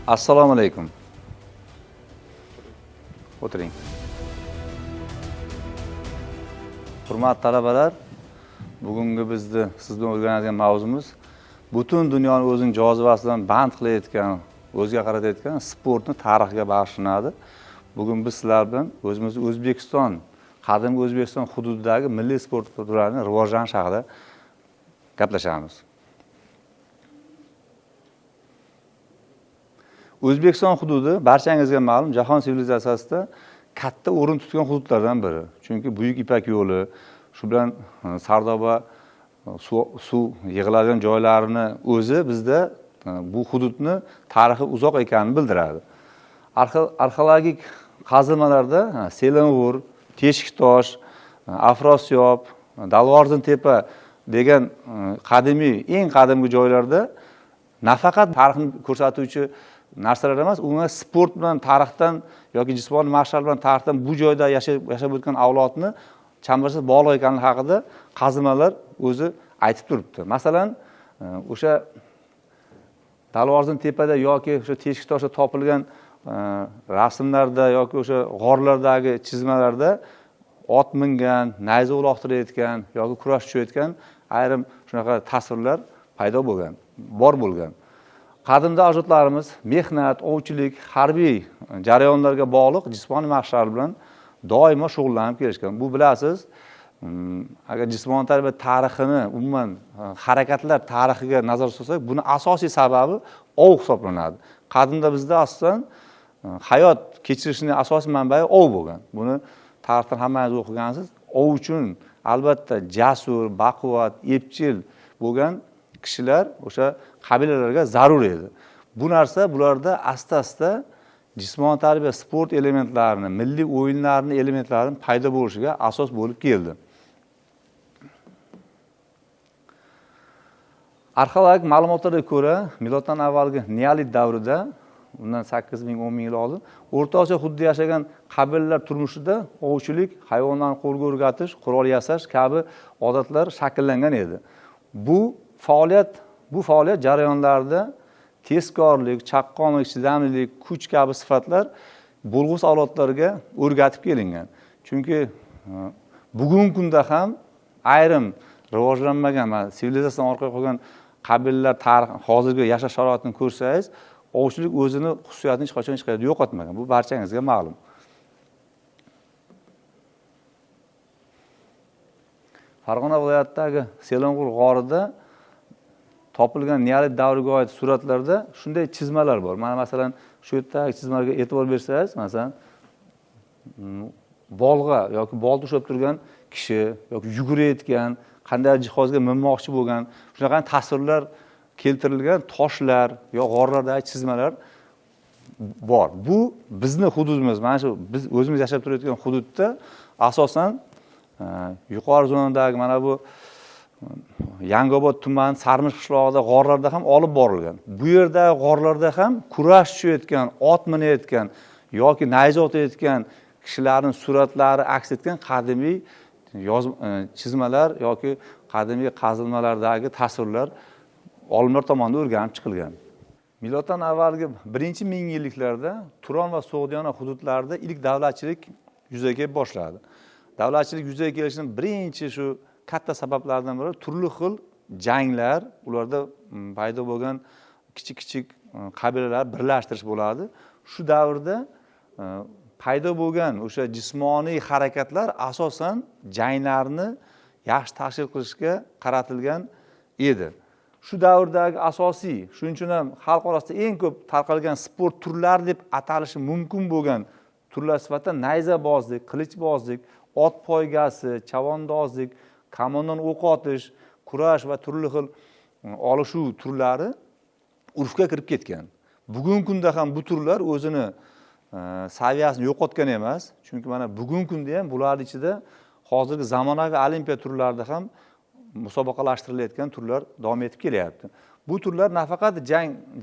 Assalomu alaykum. O'tiring. Hurmatli talabalar, bugungi bizni siz bilan o'rganadigan mavzumiz butun dunyoni o'zining jozibasi bilan band qilayotgan, o'ziga qaratayotgan sportni tarixiga bag'ishlanadi. Bugun biz sizlar bilan o'zimizning O'zbekiston, qadimgi O'zbekiston hududidagi milliy sport turlarining rivojlanishi haqida gaplashamiz. O'zbekiston hududi barchangizga ma'lum jahon sivilizatsiyasida katta o'rin tutgan hududlardan biri. Chunki Buyuk Ipak yo'li, shu bilan Sardoba suv yig'iladigan joylarini o'zi bizda bu hududni tarixi uzoq ekanini bildiradi. Arxeologik qazilmalarda Selang'ur, Teshiktosh, Afrosiyob, Dalvorzin tepa degan eng qadimgi joylarda nafaqat tarixni ko'rsatuvchi narsalar emas, unga sport bilan tarixdan yoki jismoniy mashg'ulot bilan tarixdan bu joyda yashab o'tgan avlodni chambarchas bog'liq ekanligi haqida qazilmalar o'zi aytib turibdi. Masalan, o'sha Dalvorzin tepada yoki o'sha Teshiktoshda topilgan rasmlarda yoki o'sha g'orlardagi chizmalarda ot mingan, nayza uloqtirayotgan yoki kurash tushayotgan ayrim shunaqa tasvirlar paydo bo'lgan, bor bo'lgan. Qadimda ajdodlarimiz mehnat, ovchilik, harbiy jarayonlarga bog'liq jismoniy mashg'ulotlar bilan doimo shug'ullanib kelishgan. Bu bilasiz, agar jismoniy tarbiya tarixini, umuman harakatlar tarixiga nazar solsak, buni asosiy sababi ov hisoblanadi. Qadimda bizda asosan hayot kechirishning asosiy manbai ov bo'lgan. Buni tarixdan hammangiz o'qigansiz. Ov uchun albatta jasur, baquvvat, epchil bo'lgan kishilar o'sha qabilalarga zarur edi. Bu narsa bularda asta-asta jismoniy tarbiya sport elementlarini, milliy o'yinlarning elementlarining paydo bo'lishiga asos bo'lib keldi. Arxeologik ma'lumotlarga ko'ra, miloddan avvalgi neolit davrida, undan 8000-10 ming yil oldin, O'rta Osiyo hududida yashagan qabilalar turmushida ovchilik, hayvonlarni qo'lga o'rgatish, qurol yasash kabi odatlar shakllangan edi. Bu faoliyat jarayonlarida tezkorlik, chaqqonlik, chidamlilik, kuch kabi sifatlar bo'lg'us avlodlarga o'rgatib kelingan. Chunki bugungi kunda ham ayrim rivojlanmagan, sivilizatsiyadan orqaga qolgan qabilalar tarix, hozirgi yashash sharoitini ko'rsangiz, ovchilik o'zini xususiyatini hech qachon hech qayerda yo'qotmagan. Bu barchangizga ma'lum. Farg'ona viloyatidagi Selang'ur g'orida topilgan neolit davriga oid suratlarda shunday chizmalar bor. Mana masalan, shu yerdagi chizmalarga e'tibor bersangiz, masalan, bolg'a yoki bolta ushlab turgan kishi yoki yugurayotgan, qanday jihozga minmoqchi bo'lgan, shunaqa tasvirlar keltirilgan toshlar yoki g'orlardagi chizmalar bor. Bu bizning hududimiz, mana shu biz o'zimiz yashab turayotgan hududda asosan yuqori zonadagi mana bu Yangiobod tumani Sarmish qishlog'ida g'orlarda ham olib borilgan. Bu yerdagi g'orlarda ham kurash tushayotgan, ot minayotgan yoki nayza otayotgan kishilarning suratlari aks etgan qadimiy chizmalar yoki qadimiy qazilmalardagi tasvirlar olimlar tomonidan o'rganib chiqilgan. Miloddan avvalgi 1-mingyilliklarda Turon va So'g'diyona hududlarida ilk davlatchilik yuzaga kelib boshladi. Davlatchilik yuzaga kelishining birinchi shu katta sabablardan biri turli xil janglar, ularda paydo bo'lgan kichik qabilalar birlashtirish bo'ladi. Shu davrda paydo bo'lgan o'sha jismoniy harakatlar asosan janglarni yaxshi tashkil qilishga qaratilgan edi. Shu davrdagi asosiy, shuning uchun ham xalq orasida eng ko'p tarqalgan sport turlari deb atalishi mumkin bo'lgan turlar sifatida nayzabozlik, qilichbozlik, ot poygasi, chavandozlik, kamondan o'q otish, kurash va turli xil olishuv turlari urfga kirib ketgan. Bugungi kunda ham bu turlar o'zini saviyasini yo'qotgan emas. Chunki mana bugungi kunda ham bular ichida hozirgi zamonaviy olimpiya turlarida ham musobaqalashtirilayotgan turlar davom etib kelyapti. Bu turlar nafaqat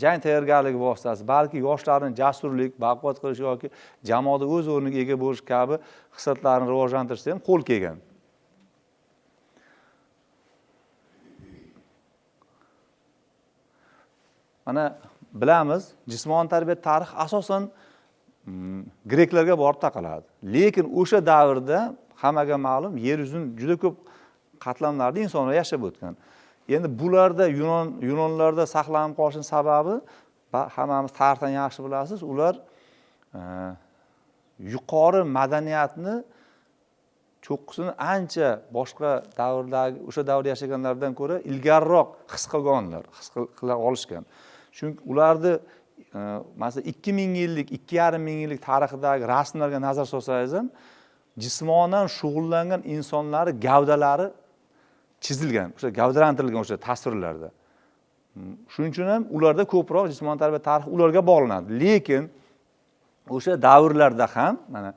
jang tayyorgarligi vositasi, balki yoshlarning jasurlik, baquvvat qilish yoki jamoada o'z o'rniga ega bo'lish kabi xislatlarni rivojlantirishda ham qo'l kelgan. Mana bilamiz, jismoniy tarbiyat tarixi asosan greklarga borib taqaladi. Lekin o'sha davrda hammaga ma'lum, yer yuzining juda ko'p qatlamlarda insonlar yashab o'tgan. Endi bularda Yunonlarda saqlanib qolishining sababi hammamiz tarixdan yaxshi bilasiz, ular yuqori madaniyatni cho'qqisini ancha boshqa davrdagi o'sha davrda yashaganlardan ko'ra ilgariroq his qilganlar, his qila olishgan. Chunki ularni masalan 2000 yillik, 2500 yillik tarixidagi rasmlarga nazar solsangiz ham jismonan shug'ullangan insonlar gavdalari chizilgan, o'sha gavdalantirilgan o'sha tasvirlarda. Shuning uchun ham ularda ko'proq jismoniy tarbiyat tarixi ularga bog'lanadi. Lekin o'sha davrlarda ham mana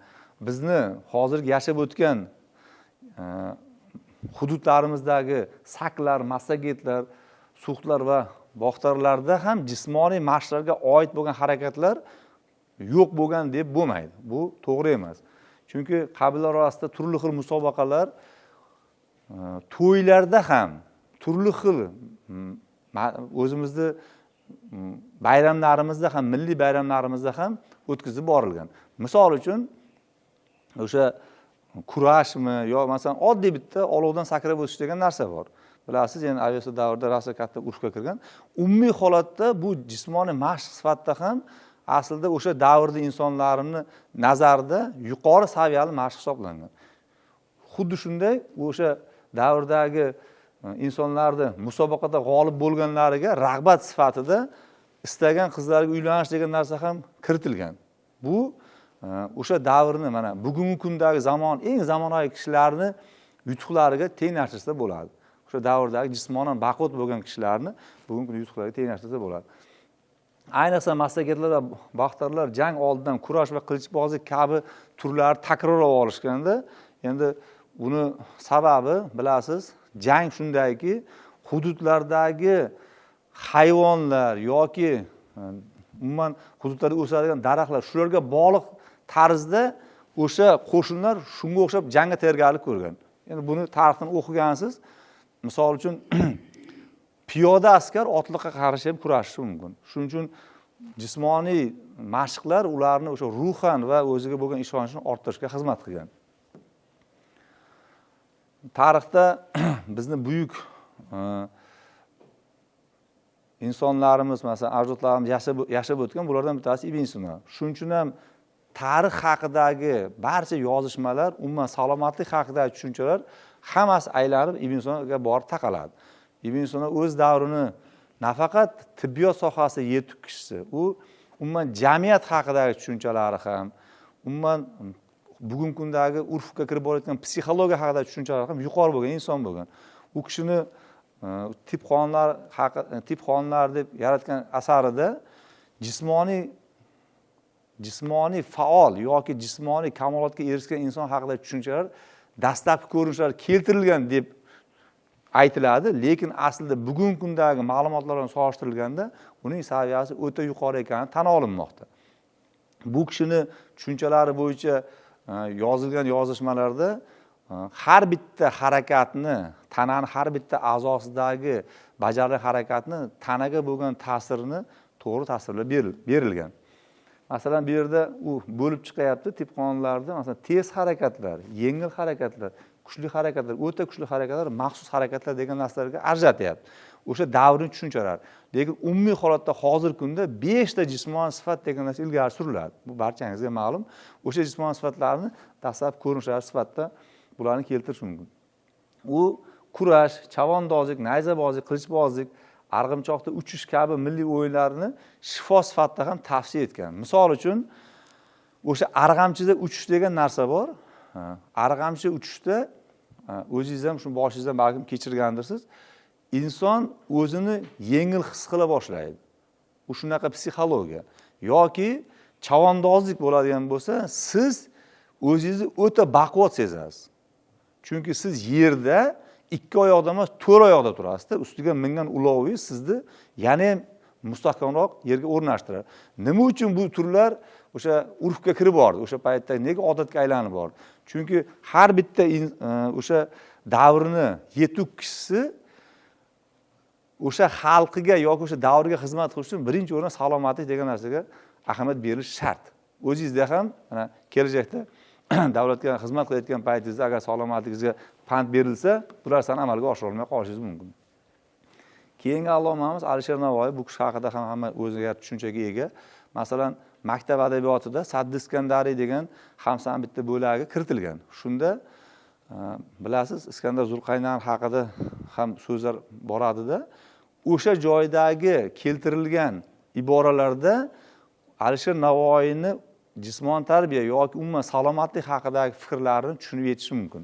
bizni hozirgi yashab o'tgan hududlarimizdagi saklar, massagetlar, suxtlar va bog'tarlarda ham jismoniy mashqlarga oid bo'lgan harakatlar yo'q bo'lgan deb bo'lmaydi. Bu to'g'ri emas. Chunki qabilalar orasida turli xil musobaqalar, to'ylarda ham turli xil o'zimizni bayramlarimizda ham, milliy bayramlarimizda ham o'tkazib borilgan. Misol uchun o'sha kurashmi yo masalan oddiy bitta olovdan sakrab o'tish degan narsa bor. Bilasiz, endi aviasiya davrida rosa katta urushga kirgan. Umumiy holatda bu jismoniy mashq sifatida ham aslida o'sha davrda insonlarini nazarda yuqori saviyali mashq hisoblangan. Xuddi shunday o'sha davrdagi insonlarni musobaqada g'olib bo'lganlariga rag'bat sifatida istagan qizlarga uylanish degan narsa ham kiritilgan. Bu o'sha davrni mana bugungi kundagi eng zamonaviy kishilarni yutuqlariga teng narsasida bo'ladi. O'sha davrdagi jismonan baquvvat bo'lgan kishilarni bugungi kunda yutuqlariga teng narsasida bo'ladi. Ayniqsa massagetlar va baxtarlar jang oldidan kurash va qilichbozlik kabi turlarni takrorlab olishganda, endi buni sababi bilasiz, jang shundayki, hududlardagi hayvonlar yoki umuman hududlarda o'sadigan daraxtlar shularga bog'liq tarzda o'sha qo'shinlar shunga o'xshab jangga tayyorgarlik ko'rgan. Endi buni tarixdan o'qigansiz. Misol uchun piyoda askar otliqqa qarshi ham kurashishi mumkin. Shuning uchun jismoniy mashqlar ularni o'sha ruhan va o'ziga bo'lgan ishonchini orttirishga xizmat qilgan. Tarixda bizni buyuk insonlarimiz, masalan, ajdodlarimiz yashab o'tgan, bulardan bittasi Ibn Sino. Shuning uchun ham tarix haqidagi barcha yozishmalar, umuman salomatlik haqidagi tushunchalar hammasi aylanib Ibn Sinoga borib taqaladi. Ibn Sino o'z davrini nafaqat tibbiyot sohasida yetuk kishisi, u umuman jamiyat haqidagi tushunchalari ham, umuman bugungi kundagi urfga kirib borayotgan psixologiya haqidagi tushunchalar ham yuqori bo'lgan inson bo'lgan. U kishini tip qonunlar deb yaratgan asarida jismoniy faol yoki jismoniy kamolotga erishgan inson haqida tushunchalar dastlabki ko'rinishlar keltirilgan deb aytiladi, lekin aslida bugungi kundagi ma'lumotlar bilan solishtirilganda uning saviyasi o'ta yuqori ekani tan olinmoqda. Bu kishini tushunchalari bo'yicha yozilgan yozishmalarda har bitta harakatni, tanani har bitta a'zosidagi bajarilgan harakatni tanaga bo'lgan ta'sirini to'g'ri tasvirlab berilgan. Masalan, bu yerda u bo'lib chiqyapti tip qonunlarda, masalan, tez harakatlar, yengil harakatlar, kuchli harakatlar, o'ta kuchli harakatlar, maxsus harakatlar degan narsalarga ajratyapti. O'sha davrning tushunchalar. Lekin umumiy holatda hozirgi kunda 5 ta jismoniy sifat degan narsa ilgari suriladi. Bu barchangizga ma'lum. O'sha jismoniy sifatlarni dastlab ko'rinishlari sifatida bularni keltirish mumkin. U kurash, chavandozlik, nayzabozlik, qilichbozlik, arg'imchoqda uchish kabi milliy o'yinlarni shifo sifatida ham tavsiya etgan. Misol uchun, o'sha arg'amchida uchish degan narsa bor. Arg'amchi uchishda o'zingiz ham shu boshingizdan balkim kechirgandirsiz. Inson o'zini yengil his qila boshlaydi. Bu shunaqa psixologiya. Yoki chavandozlik bo'ladigan bo'lsa, siz o'zingizni o'ta baquvvat sezasiz. Chunki siz yerda 2 oyoqda emas, 4 oyoqda turasiz-da, ustiga mingan ulovingiz sizni yana ham mustahkamroq yerga o'rnashtiradi. Nima uchun bu turlar o'sha urfga kirib bordi? O'sha paytda nega odatga aylanib bordi? Chunki har bitta o'sha davrini yetuk kishisi o'sha xalqiga yoki o'sha davrga xizmat qilish uchun birinchi o'rinda salomatlik degan narsaga ahamiyat berilishi shart. O'zingizda ham mana kelajakda davlatga xizmat qilayotgan paytingizda agar salomatligingizga pand berilsa, bu narsani amalga oshira olmay qolishingiz mumkin. Keyingi allomamiz Alisher Navoiy bu kishi haqida ham hamma o'ziga tushunchaga ega. Masalan, maktab adabiyotida Sadd Iskandariy degan hamsan bitta bo'lagi kiritilgan. Shunda bilasiz, Iskandar Zulqaynar haqida ham so'zlar boradida, o'sha joydagi keltirilgan iboralarda Alisher Navoiyni jismoniy tarbiya yoki umuman salomatlik haqidagi fikrlarini tushunib yetish mumkin.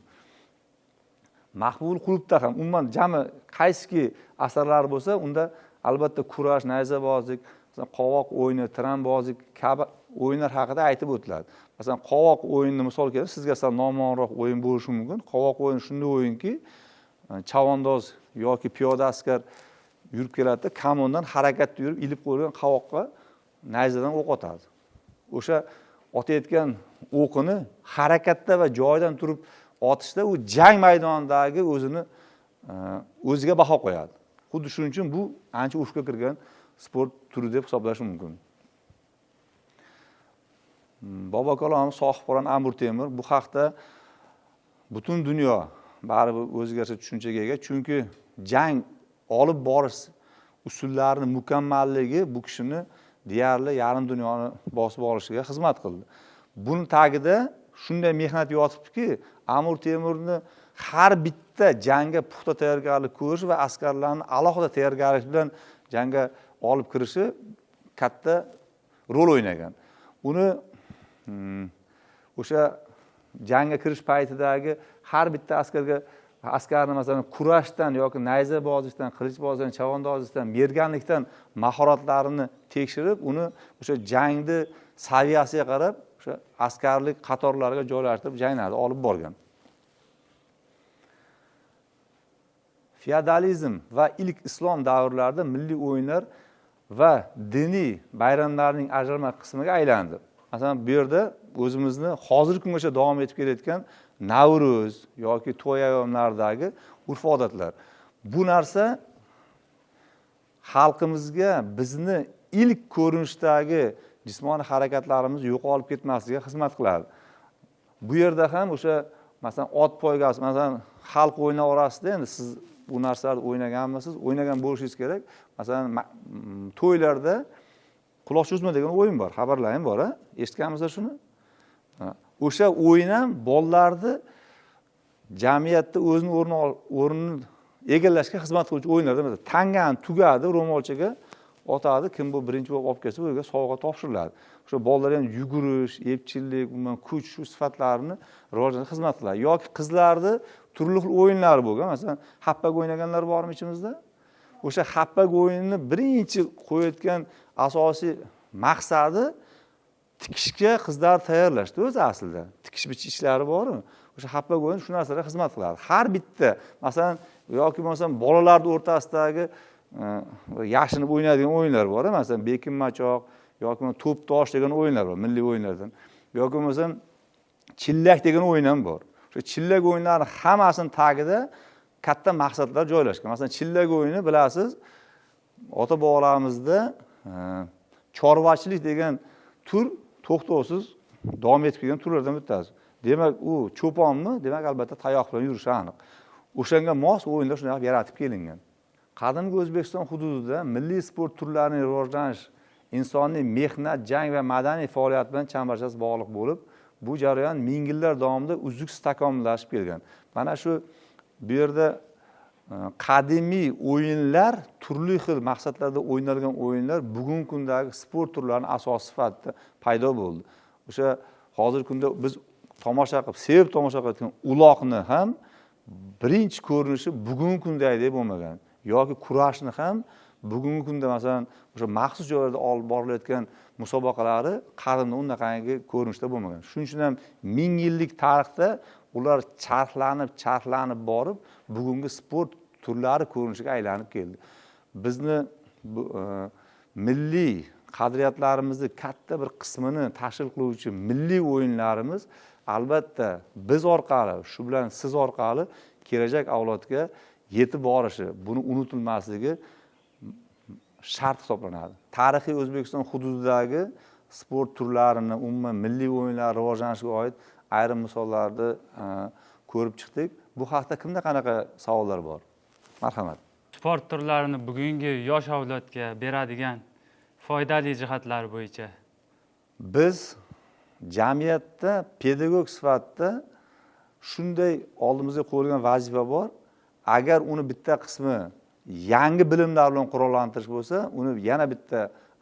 Mahbul Qulubda ham umuman jami qaysiki asarlar bo'lsa, unda albatta kurash, nayzabozlik, qovoq o'yini, tiranbozlik kabi o'yinlar haqida aytib o'tiladi. Masalan, qovoq o'yinini misol kelib, sizga sal nomonroq o'yin bo'lishi mumkin. Qovoq o'yini shunday o'yinki, chavandoz yoki piyoda askar yurib keladi, kamondan harakatda yurib, ilib qo'yilgan qovoqqa nayzadan o'q otadi. O'sha otayotgan o'qini harakatda va joyidan turib otishda u jang maydonidagi o'ziga baho qo'yadi. Xuddi shuning uchun bu ancha urfga kirgan sport turi deb hisoblash mumkin. Bobokalonimiz sohibqiron Amir Temur bu haqda butun dunyo baribir o'zgacha tushunchaga ega, chunki jang olib borish usullarini mukammalligi bu kishini deyarli yarim dunyoni bosib olishiga xizmat qildi. Buning tagida shunday mehnat yotibdiki, Amir Temurni har bitta jangga puxta tayyorgarlik ko'rish va askarlarni alohida tayyorgarlik bilan jangga olib kirishi katta rol o'ynagan. Uni o'sha jangga kirish paytidagi har bitta askarni masalan kurashdan yoki nayzabozlikdan, qilichbozlikdan, chavandozlikdan, merganlikdan mahoratlarini tekshirib, uni o'sha jangni saviyasiga qarab o'sha askarlik qatorlariga joylashtirib janglarni olib borgan. Feodalizm va ilk islom davrlarida milliy o'yinlar va diniy bayramlarning ajralmas qismiga aylandi. Masalan, bu yerda o'zimizni hozirgi kungacha davom etib kelayotgan Navruz yoki to'y ayyomlaridagi urf-odatlar. Bu narsa xalqimizga bizni ilk ko'rinishdagi jismoniy harakatlarimiz yo'qolib ketmasligiga xizmat qiladi. Bu yerda ham o'sha masalan ot poygasi, masalan xalq o'yinlari orasida endi siz bu narsalarni o'ynaganmisiz? O'ynagan bo'lishingiz kerak. Masalan, to'ylarda quloq cho'zma degan o'yin bor, xabarlaring bor, eshitganmisizlar shuni? O'sha o'yin ham bolalarni jamiyatda o'zini o'rnini egallashga xizmat qiluvchi o'yinlarda, masalan, tangani tugadi, ro'molchaga otadi, kim bu birinchi bo'lib olib kelsa, o'ziga sovg'a topshiriladi. O'sha bolalar ham yugurish, epchillik, umuman kuch shu sifatlarini rivojlantirishga xizmat qiladi. Yoki qizlarni turli xil o'yinlari bo'lgan, masalan, happak o'ynaganlar bormi ichimizda? O'sha happak o'yinini birinchi qo'yayotgan asosiy maqsadi tikishga qizlar tayyorlashdi o'zi aslida. Tikish bichish ishlari bormi? O'sha happak o'yini shu narsalarga xizmat qiladi. Har bitta, masalan, yoki masalan bolalarning o'rtasidagi yashinib o'ynaydigan o'yinlar bor, masalan, bekin machoq yoki to'p tosh degan o'yinlar bor, milliy o'yinlardan. Yoki masalan chillak degan o'yin ham bor. O'sha chillak o'yinlari hammasini tagida katta maqsadlar joylashgan. Masalan, chillak o'yini bilasiz, ota-bobolarimizda chorvachilik degan tur to'xtovsiz davom etib kelgan turlardan bittasi. Demak, u cho'ponmi? Demak, albatta tayoq bilan yurishi aniq. O'shanga mos o'yinlar shunday yaratib kelingan. Qadimgi O'zbekiston hududida milliy sport turlarining rivojlanish insonning mehnat, jang va madaniy faoliyat bilan chambarchas bog'liq bo'lib, bu jarayon ming yillar davomida uzluksiz takomillashib kelgan. Mana shu bu yerda qadimiy o'yinlar, turli xil maqsadlarda o'ynalgan o'yinlar bugungi kundagi sport turlarining asosi sifatida paydo bo'ldi. O'sha hozirgi kunda biz tomosha qilib, sevib tomosha qilayotgan uloqni ham birinchi ko'rinishi bugungi kundagidek bo'lmagan. Yoki kurashni ham bugungi kunda masalan o'sha maxsus joylarda olib borilayotgan musobaqalari qadimda unaqangi ko'rinishda bo'lmagan. Shuning uchun ham ming yillik tarixda ular charxlanib borib, bugungi sport turlari ko'rinishiga aylanib keldi. Bizni milliy qadriyatlarimizni katta bir qismini tashkil qiluvchi milliy o'yinlarimiz albatta biz orqali, shu bilan siz orqali kelajak avlodga yetib borishi, buni unutilmasligi shart hisoblanadi. Tarixiy O'zbekiston hududidagi sport turlarini, umuman milliy o'yinlar rivojlanishiga oid ayrim misollarni ko'rib chiqdik. Bu haqda kimda qanaqa savollar bor? Marhamat. Sport turlarini bugungi yosh avlodga beradigan foydali jihatlari bo'yicha. Biz jamiyatda pedagog sifatida shunday oldimizga qo'yilgan vazifa bor. Agar uni bitta qismi yangi bilimlar bilan qurollantirish bo'lsa, uni yana bitta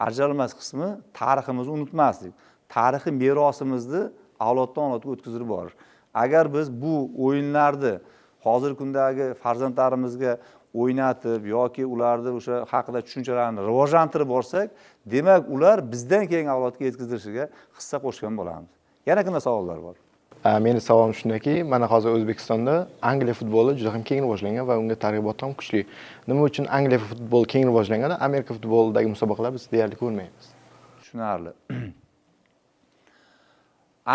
ajralmas qismi tariximizni unutmaslik, tarixiy merosimizni avloddan avlodga o'tkazib borish. Agar biz bu o'yinlarni hozirgi kundagi farzandlarimizga o'ynatib yoki ularni o'sha haqida tushunchalarni rivojlantirib borsak, demak ular bizdan keyingi avlodga yetkazilishiga hissa qo'shgan bo'lamiz. Yana kimda savollar bor? Meni savolim shundaki, mana hozir O'zbekistonda Angliya futboli juda ham keng rivojlangan va unga targ'ibot ham kuchli. Nima uchun Angliya futboli keng rivojlanganda Amerika futbolidagi musobaqalar biz deyarli ko'rmaymiz? Tushunarli.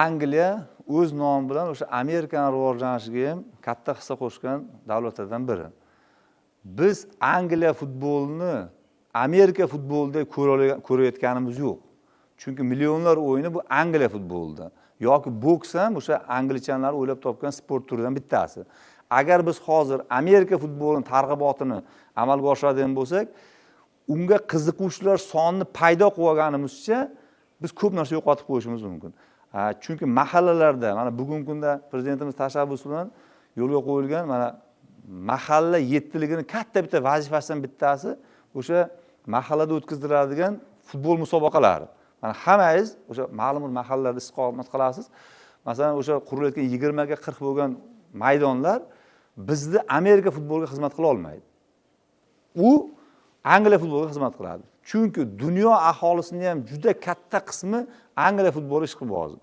Angliya o'z nomi bilan o'sha Amerikaning rivojlanishiga ham katta hissa qo'shgan davlatlardan biri. Biz Angliya futbolini Amerika futbolida ko'rayotganimiz yo'q. Chunki millionlar o'yini bu Angliya futbolida. Yoki boks ham o'sha anglichalar o'ylab topgan sport turidan bittasi. Agar biz hozir Amerika futbolining targ'ibotini amalga oshiradigan bo'lsak, unga qiziquvchilar sonini paydo qilganimizcha biz ko'p narsa yo'qotib qo'yishimiz mumkin. Chunki mahallalarda, mana bugungi kunda prezidentimiz tashabbusi bilan yo'lga qo'yilgan mana mahalla yettiligining katta bitta vazifasidan bittasi o'sha mahallada o'tkaziladigan futbol musobaqalari. Mana hammangiz o'sha ma'lum bir mahallalarda istiqomat qilasiz. Masalan, o'sha qurilayotgan 20 ga 40 bo'lgan maydonlar bizni Amerika futboliga xizmat qila olmaydi. U Angliya futboliga xizmat qiladi. Chunki dunyo aholisining ham juda katta qismi Angliya futboli ishqibozi.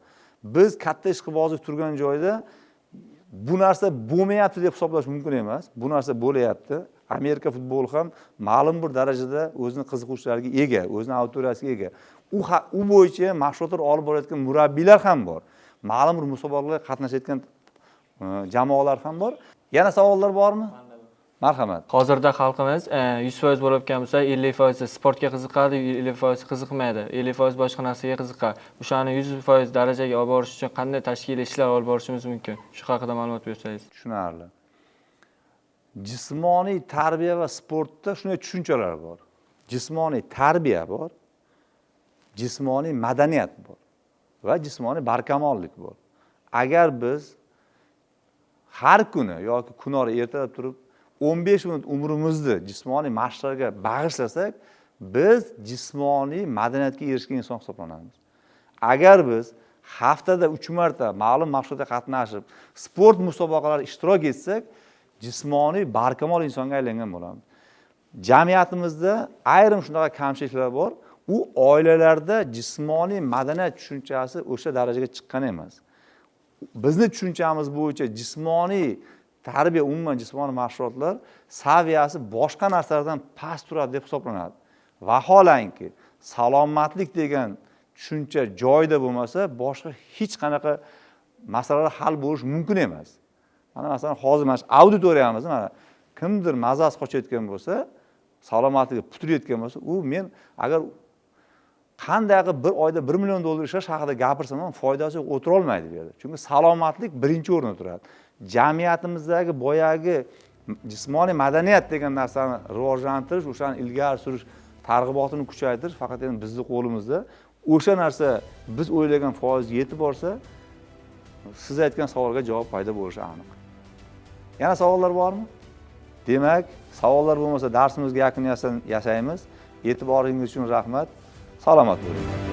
Biz katta ishqibozlik turgan joyda bu narsa bo'lmayapti deb hisoblash mumkin emas. Bu narsa bo'layapti. Amerika futboli ham ma'lum bir darajada o'zining qiziquvchilariga ega, o'zining auditoriyasiga ega. U bo'yicha mashg'ulotlar olib borayotgan murabbiylar ham bor. Ma'lum bir musobaqalarga qatnashayotgan jamoalar ham bor. Yana savollar bormi? Marhamat. Hozirda xalqimiz 100% bo'lib o'tgan bo'lsa, 50% sportga qiziqadi, 50% qiziqmaydi. 50% boshqa narsaga qiziqadi. O'shani 100% darajaga olib borish uchun qanday tashkiliy ishlar olib borishimiz mumkin? Shu haqida ma'lumot bersangiz. Tushunarli. Jismoniy tarbiya va sportda shunday tushunchalar bor. Jismoniy tarbiya bor, jismoniy madaniyat bor va jismoniy barkamollik bor. Agar biz har kuni yoki kunora ertalab turib 15 minut umrimizni jismoniy mashqlarga bag'ishlasak, biz jismoniy madaniyatga erishgan inson hisoblanamiz. Agar biz haftada 3 marta ma'lum mashg'ulotda qatnashib, sport musobaqalarida ishtirok etsak, jismoniy barkamol insonga aylangan bo'lamiz. Jamiyatimizda ayrim shunaqa kamchiliklar bor. U oilalarda jismoniy madaniyat tushunchasi o'sha darajaga chiqqan emas. Bizning tushunchamiz bo'yicha jismoniy tarbiya, umuman jismoniy mashg'ulotlar saviyasi boshqa narsalardan past turadi deb hisoblanadi. Vaholanki salomatlik degan tushuncha joyida bo'lmasa, boshqa hech qanaqa masalalar hal bo'lish mumkin emas. Mana masalan hozir mana auditoriyamiz mana kimdir mazasi qochayotgan bo'lsa, salomatligi puturayotgan bo'lsa, u men agar qanday qilib bir oyda 1 million dollar ishlash haqida gapirsam ham foydasi yo'q, o'tira olmaydi bu yerda. Chunki salomatlik birinchi o'rinda turadi. Jamiyatimizdagi boyagi jismoniy madaniyat degan narsani rivojlantirish, o'shani ilgari surish, targ'ibotini kuchaytirish faqat endi bizning qo'limizda. O'sha narsa biz o'ylagan foizga yetib borsa, siz aytgan savolga javob paydo bo'lishi aniq. Yana savollar bormi? Demak, savollar bo'lmasa darsimizga yakun yasaymiz. E'tiboringiz uchun rahmat. Salomat bo'ling.